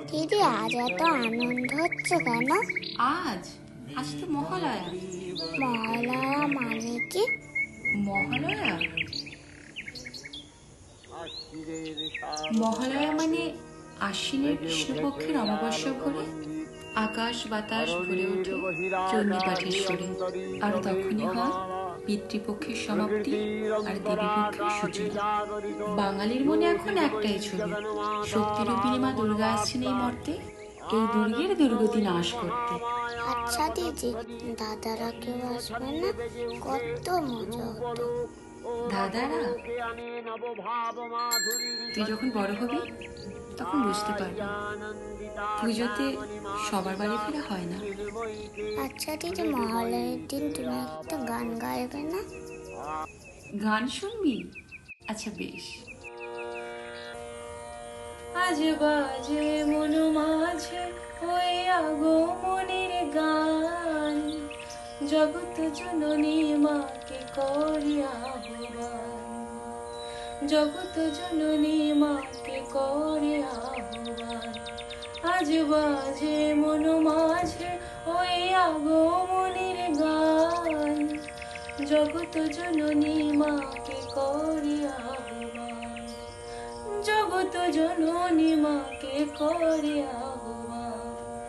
দিদি, আজ এত আনন্দ হচ্ছে কেন? আজ আজ তো মহালয়া। মহালয়া মানে কি? মহালয়া মহালয়া মানে আশ্বিনের কৃষ্ণপক্ষের অমাবস্যা ভোরে আকাশ বাতাস ভরে ওঠে চণ্ডী পাঠের সুরে, আর তখনই হয় পিতৃপক্ষের সমাপ্তি আর দেবীপক্ষের সূচনা। বাঙালির মনে এখন একটাই ছবি, শক্তিরূপিণী মা দুর্গা আসছেন এই মর্তে, এই দুর্গের দুর্গতি নাশ করতে। আচ্ছা দিদি, দাদারা কেউ আসবে না? কত মজা হতো। দাদারা, তুই যখন বড় হবি তখন বুঝতে পারবি পুজোতে সবার বাড়ি ফেরা হয় না। আচ্ছা দিদি, মহালয়ার দিন তুমি একটা গান গাইবে না? গান শুনবি? আচ্ছা বেশ। আজ বাজে মন মাঝে ওই আগমনের গান, জগৎ জননী মাকে করি আহ্বান, জগৎ জননী মাকে করি আহ্বান। আজ বাজে মন মাঝে ওই আগমনের গান, জগৎ জননী মাকে করি আহ্বান, জগৎ জননী মাকে করি আহ্বান।